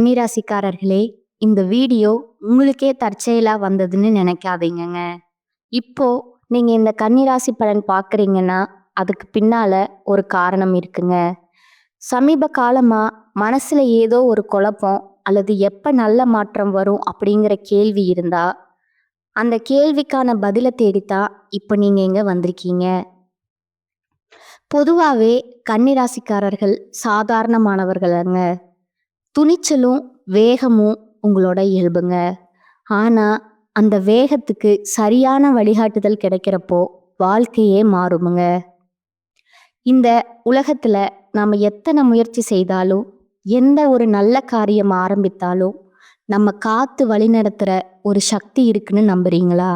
கன்னிராசிக்காரர்களே, இந்த வீடியோ உங்களுக்கே தற்செயலா வந்ததுன்னு நினைக்காதீங்கங்க. இப்போ நீங்க இந்த கன்னிராசி பலன் பார்க்குறீங்கன்னா, அதுக்கு பின்னால ஒரு காரணம் இருக்குங்க. சமீப காலமா மனசுல ஏதோ ஒரு குழப்பம் அல்லது எப்ப நல்ல மாற்றம் வரும் அப்படிங்கிற கேள்வி இருந்தா, அந்த கேள்விக்கான பதில தேடித்தான் இப்ப நீங்க இங்க வந்திருக்கீங்க. பொதுவாவே கன்னிராசிக்காரர்கள் சாதாரணமானவர்களங்க. துணிச்சலும் வேகமும் உங்களோட இயல்புங்க. ஆனா அந்த வேகத்துக்கு சரியான வழிகாட்டுதல் கிடைக்கிறப்போ வாழ்க்கையே மாறுமுங்க. இந்த உலகத்துல நாம எத்தனை முயற்சி செய்தாலும், எந்த ஒரு நல்ல காரியம் ஆரம்பித்தாலும் நம்ம காத்து வழிநடத்துற ஒரு சக்தி இருக்குன்னு நம்புறீங்களா?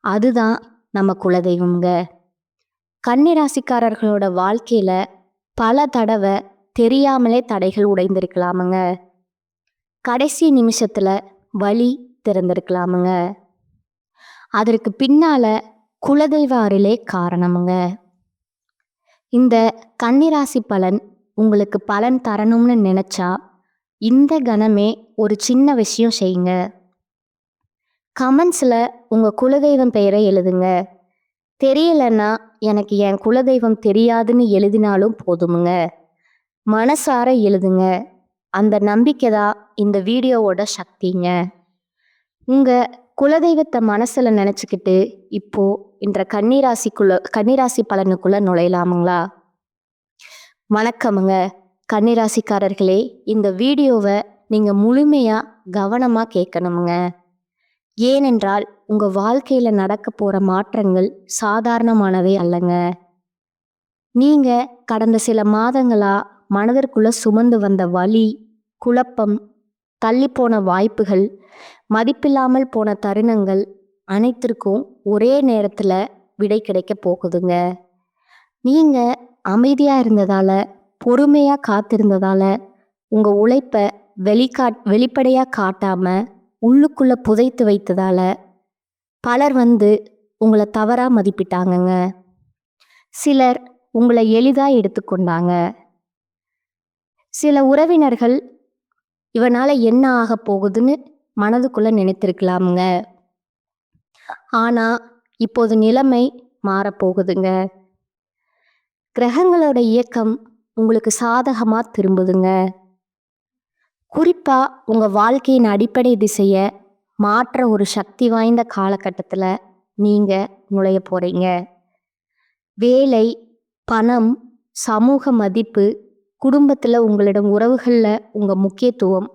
அதுதான் நம்ம குலதெய்வம்ங்க. கன்னிராசிக்காரர்களோட வாழ்க்கையில பல தடவை தெரியாமலே தடைகள் உடைந்திருக்கலாமுங்க. கடைசி நிமிஷத்துல வழி திறந்திருக்கலாமுங்க. அதற்கு பின்னால குலதெய்வ அருளே காரணமுங்க. இந்த கன்னிராசி பலன் உங்களுக்கு பலன் தரணும்னு நினைச்சா இந்த கணமே ஒரு சின்ன விஷயம் செய்யுங்க. கமெண்ட்ஸ்ல உங்க குலதெய்வம் பெயரை எழுதுங்க. தெரியலன்னா எனக்கு என் குலதெய்வம் தெரியாதுன்னு எழுதினாலும் போதுமுங்க. மனசார எழுதுங்க. அந்த நம்பிக்கை தான் இந்த வீடியோவோட சக்திங்க. உங்க குலதெய்வத்தை மனசுல நினைச்சுக்கிட்டு இப்போ இன்ற கன்னிராசி பலனுக்குள்ள நுழையலாமுங்களா? வணக்கமுங்க கன்னிராசிக்காரர்களே. இந்த வீடியோவை நீங்க முழுமையா கவனமா கேட்கணுமுங்க. ஏனென்றால் உங்க வாழ்க்கையில நடக்க போற மாற்றங்கள் சாதாரணமானவே அல்லங்க. நீங்க கடந்த சில மாதங்களா மனதிற்குள்ள சுமந்து வந்த வலி, குழப்பம், தள்ளிப்போன வாய்ப்புகள், மதிப்பில்லாமல் போன தருணங்கள் அனைத்திற்கும் ஒரே நேரத்துல விடை கிடைக்க போகுதுங்க. நீங்க அமைதியா இருந்ததால, பொறுமையா காத்திருந்ததால, உங்க உழைப்ப வெளிப்படையா காட்டாம உள்ளுக்குள்ள புதைத்து வைத்ததால பலர் வந்து உங்களை தவறா மதிப்பிட்டாங்கங்க. சிலர் உங்களை எளிதா எடுத்துக்கொண்டாங்க. சில உறவினர்கள் இவனால என்ன ஆக போகுதுன்னு மனதுக்குள்ள நினைத்திருக்கலாமுங்க. ஆனா இப்போது நிலைமை மாறப்போகுதுங்க. கிரகங்களோட இயக்கம் உங்களுக்கு சாதகமா திரும்புதுங்க. குறிப்பா உங்க வாழ்க்கையின் அடிப்படை திசைய மாற்ற ஒரு சக்தி வாய்ந்த காலகட்டத்துல நீங்க நுழைய போறீங்க. வேலை, பணம், சமூக மதிப்பு, குடும்பத்துல உங்களிடம் உறவுகள்ல உங்க முக்கியத்துவம்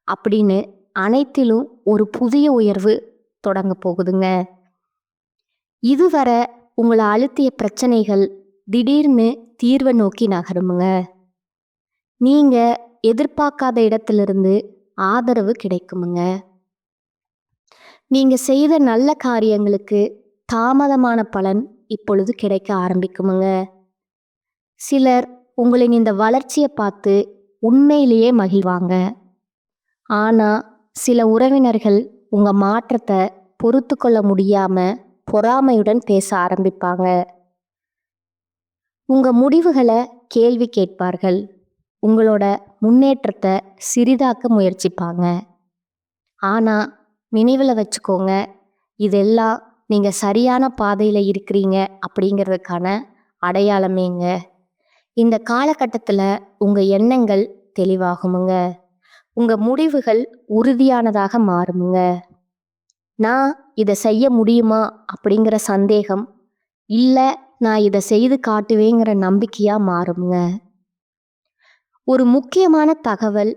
அப்படின்னு அனைத்திலும் ஒரு புதிய உயர்வு தொடங்க போகுதுங்க. இதுவரை உங்களை அழுத்திய பிரச்சனைகள் திடீர்னு தீர்வை நோக்கி நகருமுங்க. நீங்க எதிர்பார்க்காத இடத்திலிருந்து ஆதரவு கிடைக்குமுங்க. நீங்க செய்த நல்ல காரியங்களுக்கு தாமதமான பலன் இப்பொழுது கிடைக்க ஆரம்பிக்குமுங்க. சிலர் உங்களின் இந்த வளர்ச்சியை பார்த்து உண்மையிலேயே மகிழ்வாங்க. ஆனா சில உறவினர்கள் உங்க மாற்றத்தை பொறுத்து கொள்ள முடியாம பொறாமையுடன் பேச ஆரம்பிப்பாங்க. உங்க முடிவுகளை கேள்வி கேட்பார்கள். உங்களோட முன்னேற்றத்தை சிறிதாக்க முயற்சிப்பாங்க. ஆனா நினைவில் வச்சுக்கோங்க, இதெல்லாம் நீங்க சரியான பாதையில இருக்கிறீங்க அப்படிங்கிறதுக்கான அடையாளமேங்க. இந்த காலகட்டத்துல உங்க எண்ணங்கள் தெளிவாகுமுங்க. உங்க முடிவுகள் உறுதியானதாக மாறுமுங்க. நான் இதை செய்ய முடியுமா அப்படிங்கிற சந்தேகம் இல்ல, நான் இதை செய்து காட்டுவேங்கிற நம்பிக்கையா மாறுமுங்க. ஒரு முக்கியமான தகவல்,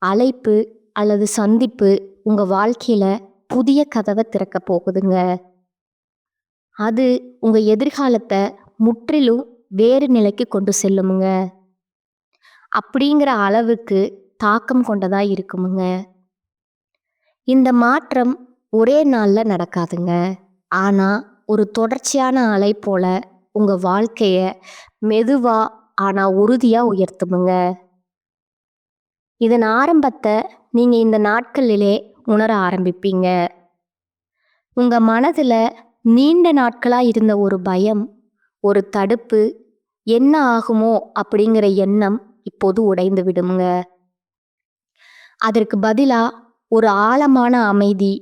அழைப்பு அல்லது சந்திப்பு உங்க வாழ்க்கையில புதிய கதவை திறக்க போகுதுங்க. அது உங்க எதிர்காலத்தை முற்றிலும் வேறு நிலைக்கு கொண்டு செல்லுமுங்க. அப்படிங்கிற அளவுக்கு தாக்கம் கொண்டதா இருக்குமுங்க. இந்த மாற்றம் ஒரே நாள்ல நடக்காதுங்க. ஆனா ஒரு தொடர்ச்சியான அலை போல உங்க வாழ்க்கைய மெதுவா ஆனா உறுதியா உயர்த்துமுங்க. இதன் ஆரம்பத்தை நீங்க இந்த நாட்களிலே உணர ஆரம்பிப்பீங்க. உங்க மனதுல நீண்ட நாட்களா இருந்த ஒரு பயம், ஒரு தடுப்பு, என்ன ஆகுமோ அப்படிங்கிற எண்ணம் இப்போது உடைந்து விடுமுங்க. அதற்கு பதிலா ஒரு ஆழமான அமைதி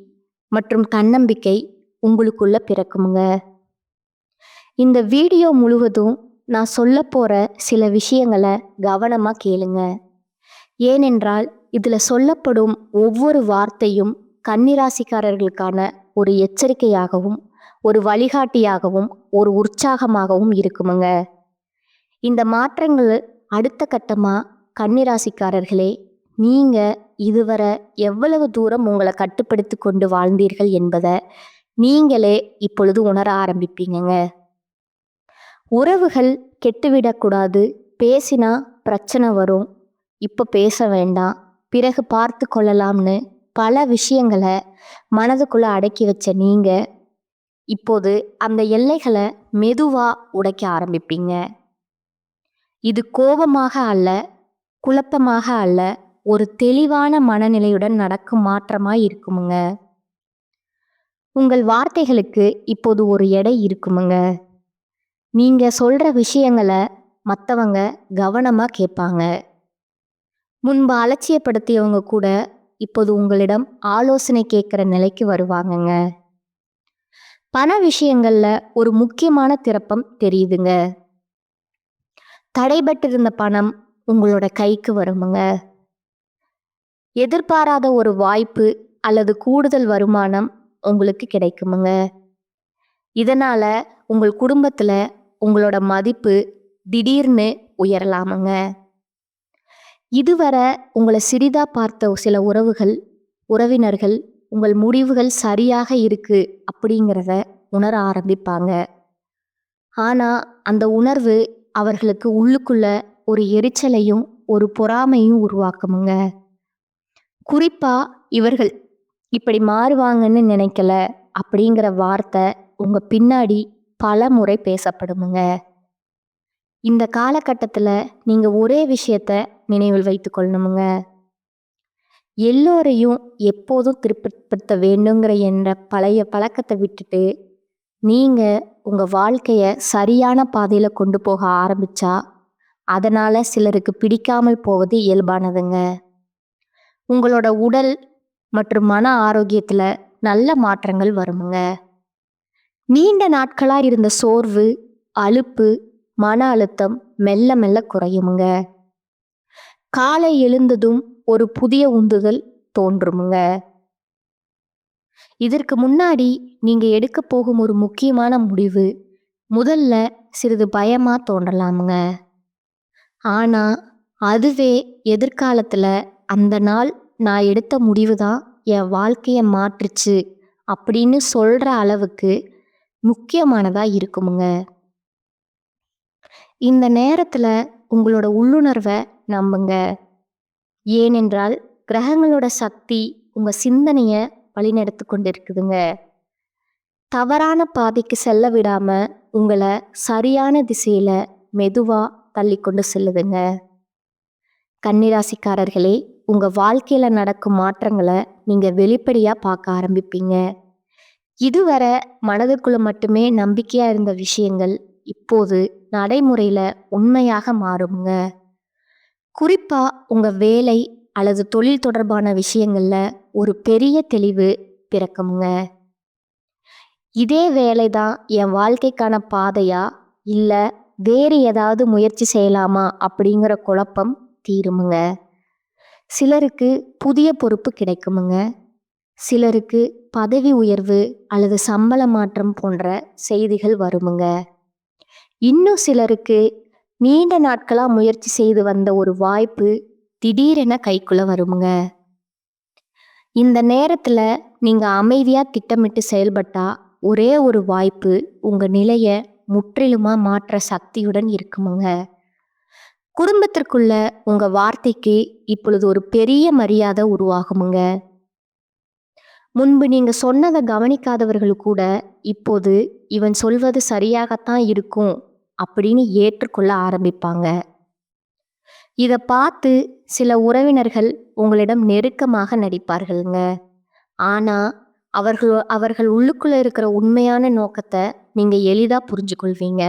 மற்றும் தன்னம்பிக்கை உங்களுக்குள்ள பிறக்குமுங்க. இந்த வீடியோ முழுவதும் நான் சொல்லப் போற சில விஷயங்களை கவனமா கேளுங்க. ஏனென்றால் இதுல சொல்லப்படும் ஒவ்வொரு வார்த்தையும் கன்னிராசிக்காரர்களுக்கான ஒரு எச்சரிக்கையாகவும், ஒரு வழிகாட்டியாகவும், ஒரு உற்சாகமாகவும் இருக்குமுங்க. இந்த மாற்றங்கள் அடுத்த கட்டமா கன்னிராசிக்காரர்களே, நீங்க இதுவரை எவ்வளவு தூரம் உங்களை கட்டுப்படுத்தி கொண்டு வாழ்ந்தீர்கள் என்பதை நீங்களே இப்பொழுது உணர ஆரம்பிப்பீங்கங்க. உறவுகள் கெட்டுவிடக்கூடாது, பேசினா பிரச்சனை வரும், இப்போ பேச வேண்டாம், பிறகு பார்த்து கொள்ளலாம்னு பல விஷயங்களை மனதுக்குள்ள அடக்கி வச்ச நீங்க இப்போது அந்த எல்லைகளை மெதுவா உடைக்க ஆரம்பிப்பீங்க. இது கோபமாக அல்ல, குழப்பமாக அல்ல, ஒரு தெளிவான மனநிலையுடன் நடக்கும் மாற்றமாய் இருக்குமுங்க. உங்கள் வார்த்தைகளுக்கு இப்போது ஒரு எடை இருக்குமுங்க. நீங்க சொல்ற விஷயங்களை மற்றவங்க கவனமா கேட்பாங்க. முன்பு அலட்சியப்படுத்தியவங்க கூட இப்போது உங்களிடம் ஆலோசனை கேட்குற நிலைக்கு வருவாங்கங்க. பண விஷயங்கள்ல ஒரு முக்கியமான திருப்பம் தெரியுதுங்க. தடைபட்டிருந்த பணம் உங்களோட கைக்கு வருமுங்க. எதிர்பாராத ஒரு வாய்ப்பு அல்லது கூடுதல் வருமானம் உங்களுக்கு கிடைக்குமுங்க. இதனால உங்கள் குடும்பத்துல உங்களோட மதிப்பு திடீர்னு உயரலாமுங்க. இதுவரை உங்களை சிறிதா பார்த்த சில உறவினர்கள் உங்கள் முடிவுகள் சரியாக இருக்கு அப்படிங்கிறத உணர ஆரம்பிப்பாங்க. ஆனா அந்த உணர்வு அவர்களுக்கு உள்ளுக்குள்ள ஒரு எரிச்சலையும் ஒரு பொறாமையும் உருவாக்குமுங்க. குறிப்பா இவர்கள் இப்படி மாறுவாங்கன்னு நினைக்கல அப்படிங்கிற வார்த்தை உங்க பின்னாடி பல முறை பேசப்படுமுங்க. இந்த காலகட்டத்தில் நீங்க ஒரே விஷயத்த நினைவில் வைத்து கொள்ளணுமுங்க. எல்லோரையும் எப்போதும் திருப்திப்படுத்த வேண்டுங்கிற என்ற பழைய பழக்கத்தை விட்டுட்டு நீங்க உங்க வாழ்க்கைய சரியான பாதையில கொண்டு போக ஆரம்பிச்சா அதனால சிலருக்கு பிடிக்காமல் போவது இயல்பானதுங்க. உங்களோட உடல் மற்றும் மன ஆரோக்கியத்துல நல்ல மாற்றங்கள் வருமுங்க. நீண்ட நாட்களா இருந்த சோர்வு, அலுப்பு, மன அழுத்தம் மெல்ல மெல்ல குறையுமுங்க. காலை எழுந்ததும் ஒரு புதிய உந்துதல் தோன்றுமுங்க. இதற்கு முன்னாடி நீங்க எடுக்க போகும் ஒரு முக்கியமான முடிவு முதல்ல சிறிது பயமா தோன்றலாமுங்க. ஆனா அதுவே எதிர்காலத்துல அந்த நாள் நான் எடுத்த முடிவு தான் என் வாழ்க்கையை மாற்றுச்சு அப்படின்னு சொல்ற அளவுக்கு முக்கியமானதா இருக்குமுங்க. இந்த நேரத்துல உங்களோட உள்ளுணர்வை நம்புங்க. ஏனென்றால் கிரகங்களோட சக்தி உங்க சிந்தனைய வழிநடத்தி கொண்டிருக்குதுங்க. தவறான பாதைக்கு செல்ல விடாம உங்களை சரியான திசையில மெதுவா தள்ளி கொண்டு செல்லுதுங்க. கன்னிராசிக்காரர்களே, உங்க வாழ்க்கையில நடக்கும் மாற்றங்களை நீங்க வெளிப்படையா பார்க்க ஆரம்பிப்பீங்க. இதுவரை மனதுக்குள்ள மட்டுமே நம்பிக்கையா இருந்த விஷயங்கள் இப்போது நடைமுறையில உண்மையாக மாறுங்க. குறிப்பா உங்க வேலை அல்லது தொழில் தொடர்பான விஷயங்கள்ல ஒரு பெரிய தெளிவு பிறக்குங்க. இதே வேலைதான் என் வாழ்க்கைக்கான பாதையா இல்ல வேறு ஏதாவது முயற்சி செய்யலாமா அப்படிங்கிற குழப்பம் தீருமுங்க. சிலருக்கு புதிய பொறுப்பு கிடைக்குமுங்க. சிலருக்கு பதவி உயர்வு அல்லது சம்பள மாற்றம் போன்ற செய்திகள் வருமுங்க. இன்னும் சிலருக்கு நீண்ட நாட்களா முயற்சி செய்து வந்த ஒரு வாய்ப்பு திடீரென கைக்குள்ள வருமுங்க. இந்த நேரத்துல நீங்க அமைதியா திட்டமிட்டு செயல்பட்டா ஒரே ஒரு வாய்ப்பு உங்க நிலைய முற்றிலுமா மாற்ற சக்தியுடன் இருக்குமுங்க. குடும்பத்திற்குள்ள உங்க வார்த்தைக்கு இப்பொழுது ஒரு பெரிய மரியாதை உருவாகுமுங்க. முன்பு நீங்க சொன்னதை கவனிக்காதவர்கள் கூட இப்போது இவன் சொல்வது சரியாகத்தான் இருக்கும் அப்படின்னு ஏற்றுக்கொள்ள ஆரம்பிப்பாங்க. இதை பார்த்து சில உறவினர்கள் உங்களிடம் நெருக்கமாக நடிப்பார்களுங்க. ஆனா அவர்கள் உள்ளுக்குள்ள இருக்கிற உண்மையான நோக்கத்தை நீங்க எளிதா புரிஞ்சு கொள்வீங்க.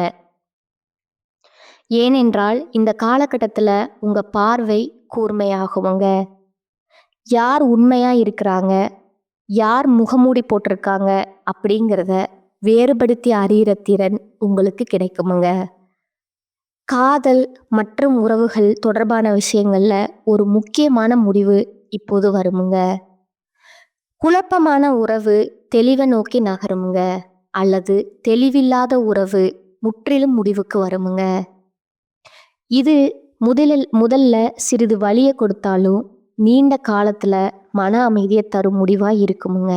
ஏனென்றால் இந்த காலகட்டத்துல உங்க பார்வை கூர்மையாகுங்க. யார் உண்மையா இருக்கிறாங்க, யார் முகமூடி போட்டிருக்காங்க அப்படிங்கிறத வேறுபடுத்தி அறியிற திறன் உங்களுக்கு கிடைக்குமுங்க. காதல் மற்றும் உறவுகள் தொடர்பான விஷயங்கள்ல ஒரு முக்கியமான முடிவு இப்போது வருமுங்க. குழப்பமான உறவு தெளிவை நோக்கி நகருமுங்க, அல்லது தெளிவில்லாத உறவு முற்றிலும் முடிவுக்கு வருமுங்க. இது முதல்ல சிறிது வலியை கொடுத்தாலும் நீண்ட காலத்துல மன அமைதியை தரும் முடிவா இருக்குமுங்க.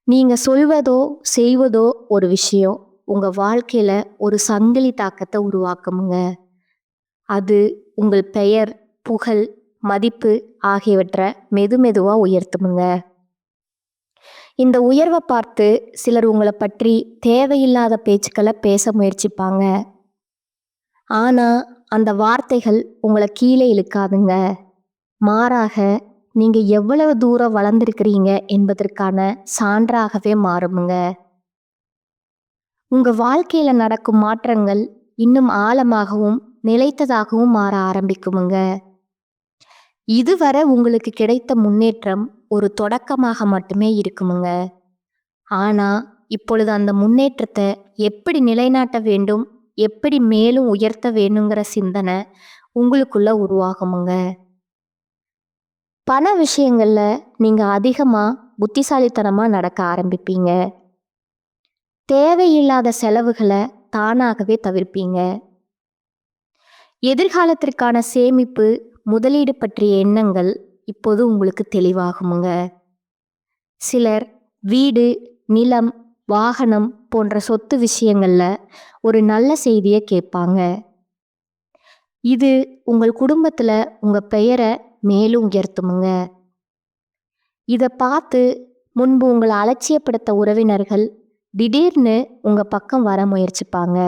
நீங்க சொல்வதோ செய்வதோ ஒரு விஷயம் உங்க வாழ்க்கையில ஒரு சங்கிலி தாக்கத்தை உருவாக்குமுங்க. அது உங்கள் பெயர், புகழ், மதிப்பு ஆகியவற்றை மெதுமெதுவா உயர்த்துமுங்க. இந்த உயர்வை பார்த்து சிலர் உங்களை பற்றி தேவையில்லாத பேச்சுக்களை பேச முயற்சிப்பாங்க. ஆனா அந்த வார்த்தைகள் உங்களை கீழே இழுக்காதுங்க. மாறாக நீங்க எவ்வளவு தூரம் வளர்ந்திருக்கிறீங்க என்பதற்கான சான்றாகவே மாறுமுங்க. உங்க வாழ்க்கையில நடக்கும் மாற்றங்கள் இன்னும் ஆழமாகவும் நிலைத்ததாகவும் மாற ஆரம்பிக்குமுங்க. இதுவரை உங்களுக்கு கிடைத்த முன்னேற்றம் ஒரு தொடக்கமாக மட்டுமே இருக்குமுங்க. ஆனா இப்பொழுது அந்த முன்னேற்றத்தை எப்படி நிலைநாட்ட வேண்டும், எப்படி மேலும் உயர்த்த வேணுங்கிற சிந்தனை உங்களுக்குள்ள உருவாகுமுங்க. பண விஷயங்கள்ல நீங்க அதிகமா புத்திசாலித்தனமா நடக்க ஆரம்பிப்பீங்க. தேவையில்லாத செலவுகளை தானாகவே தவிர்ப்பீங்க. எதிர்காலத்திற்கான சேமிப்பு, முதலீடு பற்றிய எண்ணங்கள் இப்போது உங்களுக்கு தெளிவாகுமுங்க. சிலர் வீடு, நிலம், வாகனம் போன்ற சொத்து விஷயங்கள்ல ஒரு நல்ல செய்தியை கேட்பாங்க. இது உங்கள் குடும்பத்துல உங்க பெயரை மேலும் உயர்த்துமுங்க. இதை பார்த்து முன்பு உங்களை அலட்சியப்படுத்த உறவினர்கள் திடீர்னு உங்க பக்கம் வர முயற்சிப்பாங்க.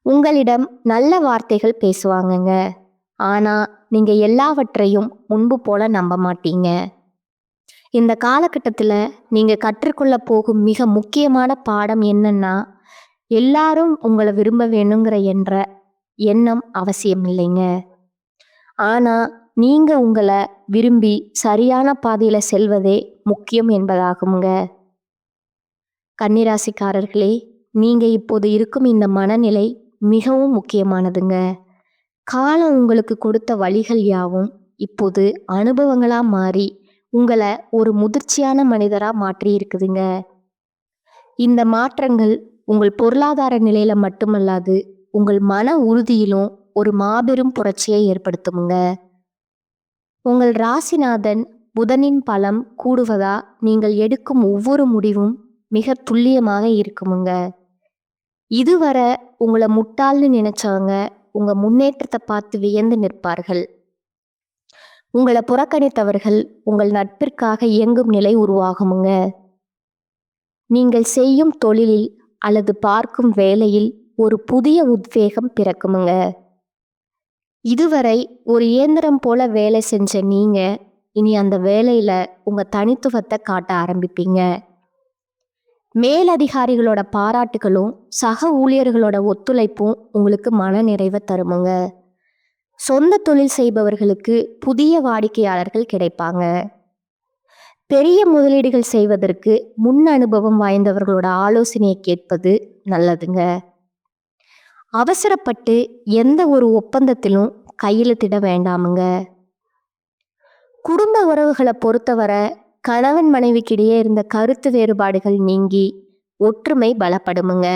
உங்களிடம் நல்ல வார்த்தைகள் பேசுவாங்கங்க. ஆனா நீங்க எல்லாவற்றையும் முன்பு போல நம்ப மாட்டீங்க. இந்த காலகட்டத்தில் நீங்க கற்றுக்கொள்ள போகும் மிக முக்கியமான பாடம் என்னன்னா, எல்லாரும் உங்களை விரும்ப வேணுங்கிற எண்ணம் அவசியம் இல்லைங்க. ஆனா நீங்க உங்களை விரும்பி சரியான பாதையில செல்வதே முக்கியம் என்பதாகுங்க. கன்னிராசிக்காரர்களே, நீங்க இப்போது இருக்கும் இந்த மனநிலை மிகவும் முக்கியமானதுங்க. காலம் உங்களுக்கு கொடுத்த வழிகள் யாவும் இப்போது அனுபவங்களா மாறி உங்களை ஒரு முதிர்ச்சியான மனிதரா மாற்றி இருக்குதுங்க. இந்த மாற்றங்கள் உங்கள் பொருளாதார நிலையில மட்டுமல்லாது உங்கள் மன உறுதியிலும் ஒரு மாபெரும் புரட்சியை ஏற்படுத்துமுங்க. உங்கள் ராசிநாதன் புதனின் பலம் கூடுவதா நீங்கள் எடுக்கும் ஒவ்வொரு முடிவும் மிக துல்லியமாக இருக்குமுங்க. இதுவரை உங்களை முட்டாள்னு நினைச்சவங்க உங்க முன்னேற்றத்தை பார்த்து வியந்து நிற்பார்கள். உங்களை புறக்கணித்தவர்கள் உங்கள் நட்பிற்காக இயங்கும் நிலை உருவாகுமுங்க. நீங்கள் செய்யும் தொழிலில் அல்லது பார்க்கும் வேலையில் ஒரு புதிய உத்வேகம் பிறக்குமுங்க. இதுவரை ஒரு இயந்திரம் போல வேலை செஞ்ச நீங்க இனி அந்த வேலையில உங்க தனித்துவத்தை காட்ட ஆரம்பிப்பீங்க. மேலதிகாரிகளோட பாராட்டுகளும் சக ஊழியர்களோட ஒத்துழைப்பும் உங்களுக்கு மன நிறைவை தருமுங்க. சொந்த தொழில் செய்பவர்களுக்கு புதிய வாடிக்கையாளர்கள் கிடைப்பாங்க. பெரிய முதலீடுகள் செய்வதற்கு முன் அனுபவம் வாய்ந்தவர்களோட ஆலோசனையை கேட்பது நல்லதுங்க. அவசரப்பட்டு எந்த ஒரு ஒப்பந்தத்திலும் கையெழுத்திட வேண்டாமுங்க. குடும்ப உறவுகளை பொறுத்தவரை கணவன் மனைவிக்கிடையே இருந்த கருத்து வேறுபாடுகள் நீங்கி ஒற்றுமை பலப்படுமுங்க.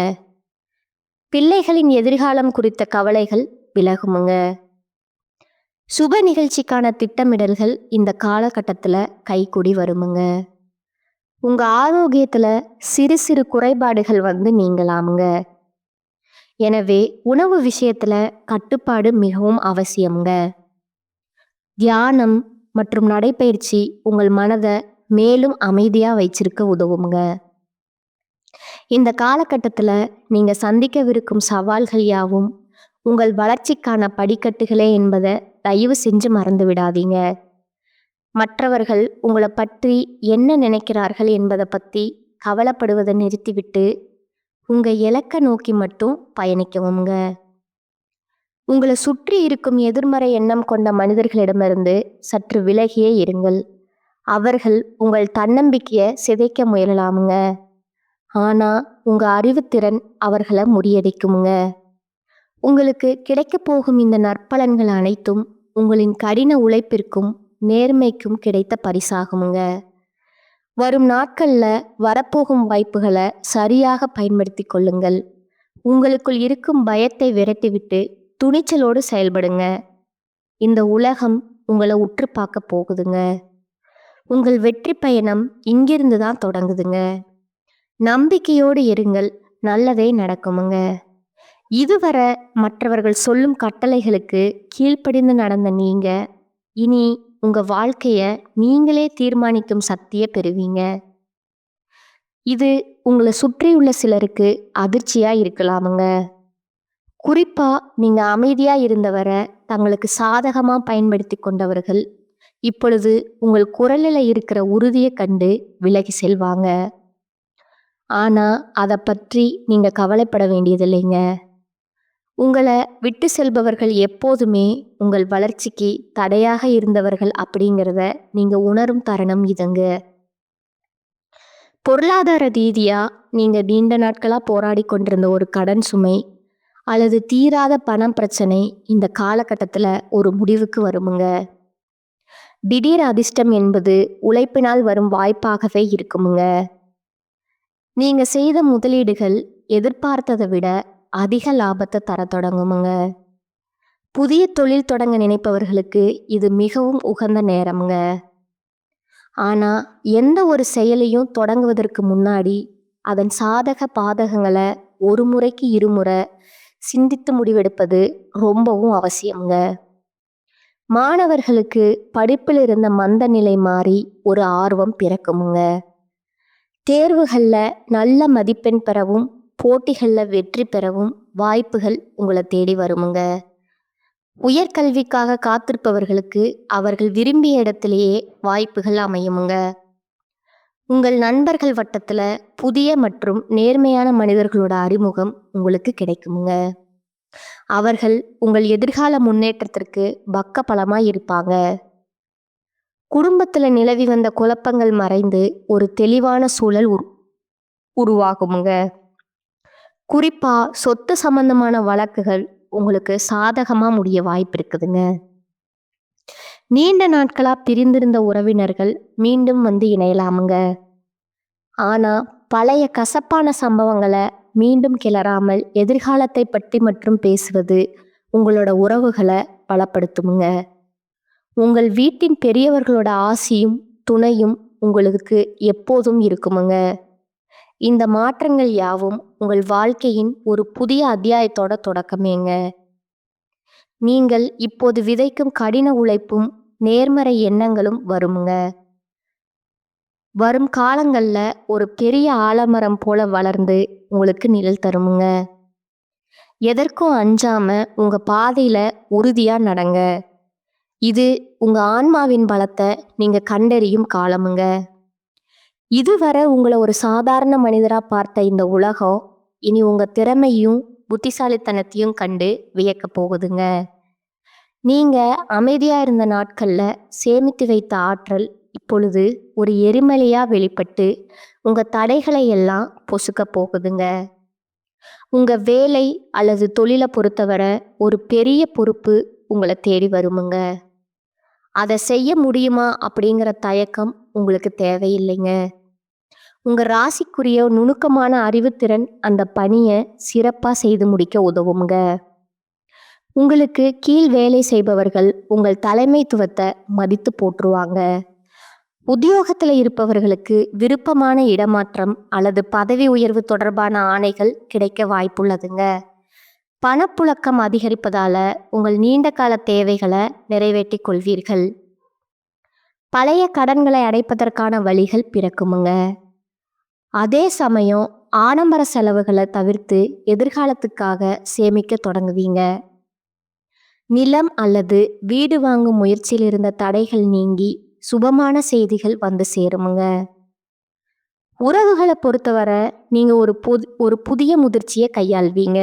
பிள்ளைகளின் எதிர்காலம் குறித்த கவலைகள் விலகுமுங்க. சுப நிகழ்ச்சிக்கான திட்டமிடல்கள் இந்த காலகட்டத்தில் கைகூடி வருமுங்க. உங்க ஆரோக்கியத்துல சிறு சிறு குறைபாடுகள் நீங்களாமுங்க. எனவே உணவு விஷயத்துல கட்டுப்பாடு மிகவும் அவசியம்ங்க. தியானம் மற்றும் நடைப்பயிற்சி உங்கள் மனதை மேலும் அமைதியா வச்சிருக்க உதவுங்க. இந்த காலகட்டத்தில் நீங்க சந்திக்கவிருக்கும் சவால்கள் யாவும் உங்கள் வளர்ச்சிக்கான படிக்கட்டுகளே என்பதை தயவு செஞ்சு மறந்து விடாதீங்க. மற்றவர்கள் உங்களை பற்றி என்ன நினைக்கிறார்கள் என்பதை பற்றி கவலைப்படுவதை நிறுத்திவிட்டு உங்க இலக்கை நோக்கி மட்டும் பயணிக்கவுங்க. உங்களை சுற்றி இருக்கும் எதிர்மறை எண்ணம் கொண்ட மனிதர்களிடமிருந்து சற்று விலகியே இருங்கள். அவர்கள் உங்கள் தன்னம்பிக்கையை சிதைக்க முயலலாமுங்க. ஆனா உங்க அறிவுத்திறன் அவர்களை முறியடிக்குமுங்க. உங்களுக்கு கிடைக்கப் போகும் இந்த நற்பலன்கள் அனைத்தும் உங்களின் கடின உழைப்பிற்கும் நேர்மைக்கும் கிடைத்த பரிசாகுமுங்க. வரும் நாட்கள்ல வரப்போகும் வாய்ப்புகளை சரியாக பயன்படுத்தி கொள்ளுங்கள். உங்களுக்குள் இருக்கும் பயத்தை விரட்டிவிட்டு துணிச்சலோடு செயல்படுங்க. இந்த உலகம் உங்களை உற்று பார்க்க போகுதுங்க. உங்கள் வெற்றி பயணம் இங்கிருந்து தான் தொடங்குதுங்க. நம்பிக்கையோடு இருங்கள், நல்லதே நடக்குமுங்க. இதுவரை மற்றவர்கள் சொல்லும் கட்டளைகளுக்கு கீழ்ப்படிந்து நடந்த நீங்க இனி உங்க வாழ்க்கைய நீங்களே தீர்மானிக்கும் சக்தியை பெறுவீங்க. இது உங்களை சுற்றியுள்ள சிலருக்கு அதிர்ச்சியா இருக்கலாமுங்க. குறிப்பா நீங்க அமைதியா இருந்தவரை தங்களுக்கு சாதகமா பயன்படுத்தி கொண்டவர்கள் இப்பொழுது உங்கள் குரலில் இருக்கிற உறுதியை கண்டு விலகி செல்வாங்க. ஆனா அதை பற்றி நீங்க கவலைப்பட வேண்டியதில்லைங்க. உங்களை விட்டு செல்பவர்கள் எப்போதுமே உங்கள் வளர்ச்சிக்கு தடையாக இருந்தவர்கள் அப்படிங்கிறத நீங்க உணரும் தருணம் இதுங்க. பொருளாதார ரீதியா நீங்க நீண்ட நாட்களா போராடி கொண்டிருந்த ஒரு கடன் சுமை அல்லது தீராத பணம் பிரச்சனை இந்த காலகட்டத்துல ஒரு முடிவுக்கு வருமுங்க. திடீர் அதிர்ஷ்டம் என்பது உழைப்பினால் வரும் வாய்ப்பாகவே இருக்குமுங்க. நீங்க செய்த முதலீடுகள் எதிர்பார்த்ததை விட அதிக லாபத்தை தர தொடங்குமுங்க. புதிய தொழில் தொடங்க நினைப்பவர்களுக்கு இது மிகவும் உகந்த நேரமுங்க. ஆனா எந்த ஒரு செயலையும் தொடங்குவதற்கு முன்னாடி அதன் சாதக பாதகங்களை ஒரு முறைக்கு இருமுறை சிந்தித்து முடிவெடுப்பது ரொம்பவும் அவசியமுங்க. மாணவர்களுக்கு படிப்பில் இருந்த மந்த நிலை மாறி ஒரு ஆர்வம் பிறக்குமுங்க. தேர்வுகளில் நல்ல மதிப்பெண் பெறவும் போட்டிகளில் வெற்றி பெறவும் வாய்ப்புகள் உங்களை தேடி வருமுங்க. உயர்கல்விக்காக காத்திருப்பவர்களுக்கு அவர்கள் விரும்பிய இடத்திலேயே வாய்ப்புகள் அமையுமுங்க. உங்கள் நண்பர்கள் வட்டத்தில் புதிய மற்றும் நேர்மையான மனிதர்களோட அறிமுகம் உங்களுக்கு கிடைக்குமுங்க. அவர்கள் உங்கள் எதிர்கால முன்னேற்றத்திற்கு பக்கபலமாய் இருப்பாங்க. குடும்பத்தில் நிலவி வந்த குழப்பங்கள் மறைந்து ஒரு தெளிவான சூழல் உருவாகுமுங்க. குறிப்பா சொத்து சம்பந்தமான வழக்குகள் உங்களுக்கு சாதகமா முடிய வாய்ப்பு இருக்குதுங்க. நீண்ட நாட்களா பிரிந்திருந்த உறவினர்கள் மீண்டும் வந்து இணையலாமுங்க. ஆனா பழைய கசப்பான சம்பவங்களை மீண்டும் கிளறாமல் எதிர்காலத்தை பற்றி மட்டும் பேசுவது உங்களோட உறவுகளை பலப்படுத்துமுங்க. உங்கள் வீட்டின் பெரியவர்களோட ஆசியும் துணையும் உங்களுக்கு எப்போதும் இருக்குமுங்க. இந்த மாற்றங்கள் யாவும் உங்கள் வாழ்க்கையின் ஒரு புதிய அத்தியாயத்தோட தொடக்கமேங்க. நீங்கள் இப்போது விதைக்கும் கடின உழைப்பும் நேர்மறை எண்ணங்களும் வருமுங்க. வரும் காலங்கள்ல ஒரு பெரிய ஆலமரம் போல வளர்ந்து உங்களுக்கு நிழல் தருமுங்க. எதற்கும் அஞ்சாம உங்க பாதையில உறுதியா நடங்க. இது உங்க ஆன்மாவின் பலத்தை நீங்க கண்டறியும் காலமுங்க. இதுவரை உங்களை ஒரு சாதாரண மனிதரா பார்த்த இந்த உலகம் இனி உங்க திறமையும் புத்திசாலித்தனத்தையும் கண்டு வியக்க போகுதுங்க. நீங்க அமைதியா இருந்த நாட்கள்ல சேமித்து வைத்த ஆற்றல் இப்பொழுது ஒரு எரிமலையா வெளிப்பட்டு உங்க தடைகளை எல்லாம் பொசுக்க போகுதுங்க. உங்க வேலை அல்லது தொழிலை பொறுத்தவரை ஒரு பெரிய பொறுப்பு உங்களை தேடி வருமுங்க. அதை செய்ய முடியுமா அப்படிங்கிற தயக்கம் உங்களுக்கு தேவையில்லைங்க. உங்க ராசிக்குரிய நுணுக்கமான அறிவுத்திறன் அந்த பணியை சிறப்பா செய்து முடிக்க உதவுங்க. உங்களுக்கு கீழ் வேலை செய்பவர்கள் உங்கள் தலைமைத்துவத்தை மதித்து போற்றுவாங்க. உத்தியோகத்தில் இருப்பவர்களுக்கு விருப்பமான இடமாற்றம் அல்லது பதவி உயர்வு தொடர்பான ஆணைகள் கிடைக்க வாய்ப்புள்ளதுங்க. பணப்புழக்கம் அதிகரிப்பதால உங்கள் நீண்ட கால தேவைகளை நிறைவேற்றிக் கொள்வீர்கள். பழைய கடன்களை அடைப்பதற்கான வழிகள் பிறக்குமுங்க. அதே சமயம் ஆடம்பர செலவுகளை தவிர்த்து எதிர்காலத்துக்காக சேமிக்க தொடங்குவீங்க. நிலம் அல்லது வீடு வாங்கும் முயற்சியில் இருந்த தடைகள் நீங்கி சுபமான செய்திகள் வந்து சேருமுங்க. உறவுகளை பொறுத்தவரை நீங்க ஒரு புதிய முதிர்ச்சியை கையாள்வீங்க.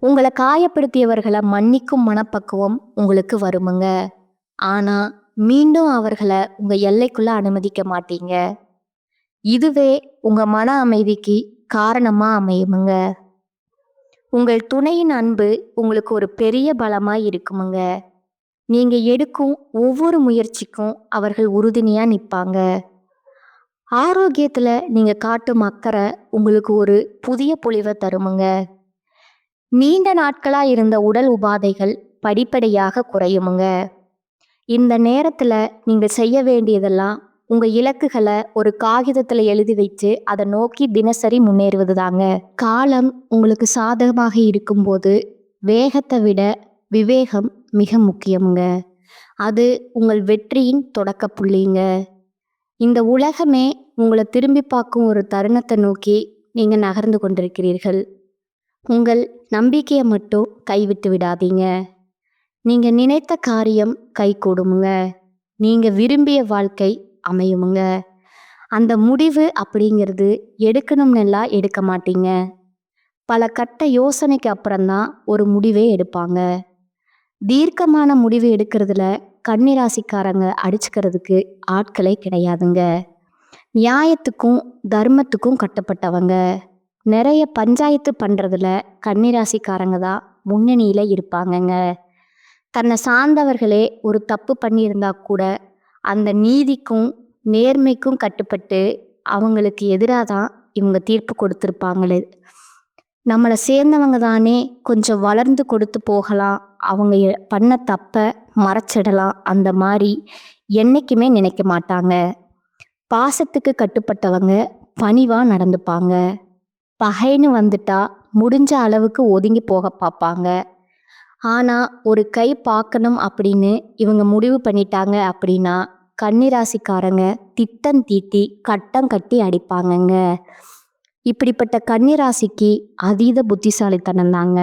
உங்களை காயப்படுத்தியவர்களை மன்னிக்கும் மனப்பக்குவம் உங்களுக்கு வருமுங்க. ஆனா மீண்டும் அவர்களை உங்க எல்லைக்குள்ள அனுமதிக்க மாட்டீங்க. இதுவே உங்க மன அமைதிக்கு காரணமா அமையுமுங்க. உங்கள் துணையின் அன்பு உங்களுக்கு ஒரு பெரிய பலமா இருக்குமுங்க. நீங்க எடுக்கும் ஒவ்வொரு முயற்சிக்கும் அவர்கள் உறுதுணையா நிற்பாங்க. ஆரோக்கியத்துல நீங்க காட்டும் அக்கறை உங்களுக்கு ஒரு புதிய பொலிவை தருமுங்க. நீண்ட நாட்களா இருந்த உடல் உபாதைகள் படிப்படியாக குறையுமுங்க. இந்த நேரத்துல நீங்க செய்ய வேண்டியதெல்லாம் உங்க இலக்குகளை ஒரு காகிதத்துல எழுதி வச்சு அதை நோக்கி தினசரி முன்னேறுவது தாங்க. காலம் உங்களுக்கு சாதகமாக இருக்கும்போது வேகத்தை விட விவேகம் மிக முக்கியமுங்க. அது உங்கள் வெற்றியின் தொடக்க புள்ளிங்க. இந்த உலகமே உங்களை திரும்பி பார்க்கும் ஒரு தருணத்தை நோக்கி நீங்க நகர்ந்து கொண்டிருக்கிறீர்கள். உங்கள் நம்பிக்கையை மட்டும் கைவிட்டு விடாதீங்க. நீங்க நினைத்த காரியம் கைகூடுமுங்க. நீங்க விரும்பிய வாழ்க்கை அமையுமுங்க. அந்த முடிவு அப்படிங்கிறது எடுக்கணும்னுலாம் எடுக்க மாட்டீங்க. பல கட்ட யோசனைக்கு அப்புறம்தான் ஒரு முடிவே எடுப்பாங்க. தீர்க்கமான முடிவு எடுக்கிறதுல கன்னிராசிக்காரங்க அடிச்சுக்கிறதுக்கு ஆட்களே கிடையாதுங்க. நியாயத்துக்கும் தர்மத்துக்கும் கட்டுப்பட்டவங்க. நிறைய பஞ்சாயத்து பண்ணுறதுல கன்னிராசிக்காரங்க தான் முன்னணியில் இருப்பாங்கங்க. தன்னை சார்ந்தவர்களே ஒரு தப்பு பண்ணியிருந்தா கூட அந்த நீதிக்கும் நேர்மைக்கும் கட்டுப்பட்டு அவங்களுக்கு எதிராக தான் இவங்க தீர்ப்பு கொடுத்துருப்பாங்களே. நம்மளை சேர்ந்தவங்க தானே கொஞ்சம் வளர்ந்து கொடுத்து போகலாம், அவங்க பண்ண தப்பை மறைச்சிடலாம், அந்த மாதிரி என்றைக்குமே நினைக்க மாட்டாங்க. பாசத்துக்கு கட்டுப்பட்டவங்க பணிவாக நடந்துப்பாங்க. பகைன்னு வந்துட்டா முடிஞ்ச அளவுக்கு ஒதுங்கி போக பார்ப்பாங்க. ஆனால் ஒரு கை பார்க்கணும் அப்படின்னு இவங்க முடிவு பண்ணிட்டாங்க அப்படின்னா கன்னிராசிக்காரங்க திட்டம் தீட்டி கட்டம் கட்டி அடிப்பாங்கங்க. இப்படிப்பட்ட கன்னிராசிக்கு அதீத புத்திசாலித்தனம் தாங்க.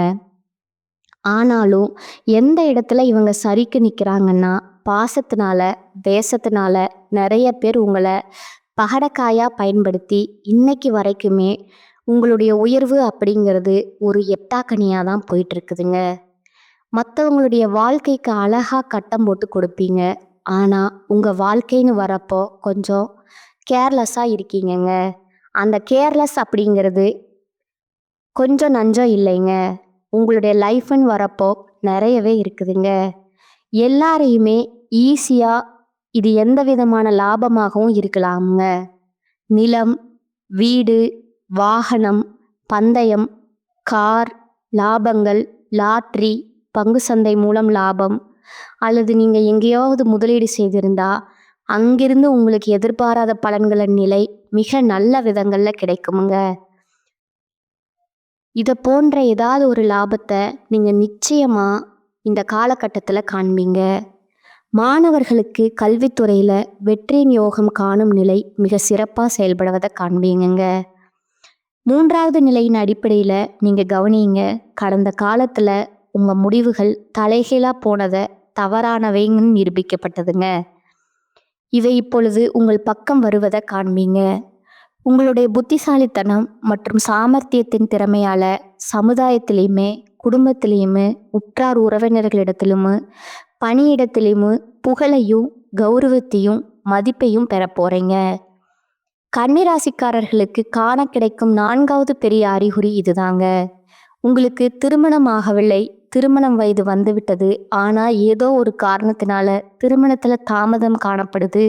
ஆனாலும் எந்த இடத்துல இவங்க சரிக்கு நிற்கிறாங்கன்னா பாசத்தினால தேசத்தினால நிறைய பேர் உங்களை பகடக்காயாக பயன்படுத்தி இன்னைக்கு வரைக்குமே உங்களுடைய உயர்வு அப்படிங்கிறது ஒரு எட்டாக்கனியாக தான் போயிட்டுருக்குதுங்க. மற்றவங்களுடைய வாழ்க்கைக்கு அழகாக கட்டம் போட்டு கொடுப்பீங்க. ஆனால் உங்கள் வாழ்க்கைன்னு வரப்போ கொஞ்சம் கேர்லெஸ்ஸாக இருக்கீங்கங்க. அந்த கேர்லெஸ் அப்படிங்கிறது கொஞ்சம் நஞ்சம் இல்லைங்க. உங்களுடைய லைஃப்னு வரப்போ நிறையவே இருக்குதுங்க. எல்லாரையுமே ஈஸியாக இது எந்த விதமான லாபமாகவும் இருக்கலாமுங்க. நிலம், வீடு, வாகனம், பந்தயம், கார், லாபங்கள், லாட்ரி, பங்கு சந்தை மூலம் லாபம், அல்லது நீங்கள் எங்கேயாவது முதலீடு செய்திருந்தா அங்கிருந்து உங்களுக்கு எதிர்பாராத பலன்களின் நிலை மிக நல்ல விதங்களில் கிடைக்குமுங்க. இதை போன்ற ஏதாவது ஒரு லாபத்தை நீங்கள் நிச்சயமாக இந்த காலகட்டத்தில் காண்பீங்க. மாணவர்களுக்கு கல்வித்துறையில் வெற்றியின் யோகம் காணும் நிலை மிக சிறப்பாக செயல்படுவதை காண்பீங்க. 3வது நிலையின் அடிப்படையில் நீங்கள் கவனிங்க. கடந்த காலத்தில் உங்கள் முடிவுகள் தலைகீழாக போனதை தவறானவைன்னு நிரூபிக்கப்பட்டதுங்க. இவை இப்பொழுது உங்கள் பக்கம் வருவதை காண்பீங்க. உங்களுடைய புத்திசாலித்தனம் மற்றும் சாமர்த்தியத்தின் திறமையால் சமுதாயத்திலையுமே குடும்பத்திலையுமே உற்றார் உறவினர்களிடத்திலுமே பணியிடத்திலையுமே புகழையும் கௌரவத்தையும் மதிப்பையும் பெற போகிறீங்க. கன்னிராசிக்காரர்களுக்கு காண கிடைக்கும் 4வது பெரிய அறிகுறி இதுதாங்க. உங்களுக்கு திருமணம் ஆகவில்லை, திருமணம் வயது வந்துவிட்டது, ஆனால் ஏதோ ஒரு காரணத்தினால திருமணத்தில் தாமதம் காணப்படுது.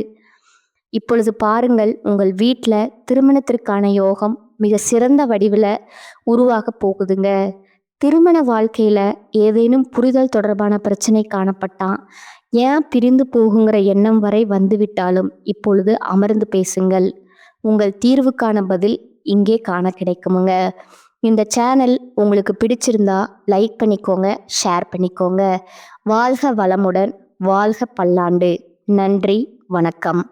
இப்பொழுது பாருங்கள், உங்கள் வீட்டில் திருமணத்திற்கான யோகம் மிக சிறந்த வடிவில் உருவாக போகுதுங்க. திருமண வாழ்க்கையில் ஏதேனும் புரிதல் தொடர்பான பிரச்சனை காணப்பட்டால் ஏன் பிரிந்து போகுங்கிற எண்ணம் வரை வந்துவிட்டாலும் இப்பொழுது அமர்ந்து பேசுங்கள். உங்கள் தீர்வுக்கான பதில் இங்கே காண கிடைக்குமுங்க. இந்த சேனல் உங்களுக்கு பிடிச்சிருந்தா லைக் பண்ணிக்கோங்க, ஷேர் பண்ணிக்கோங்க. வாழ்க வளமுடன், வாழ்க பல்லாண்டு. நன்றி, வணக்கம்.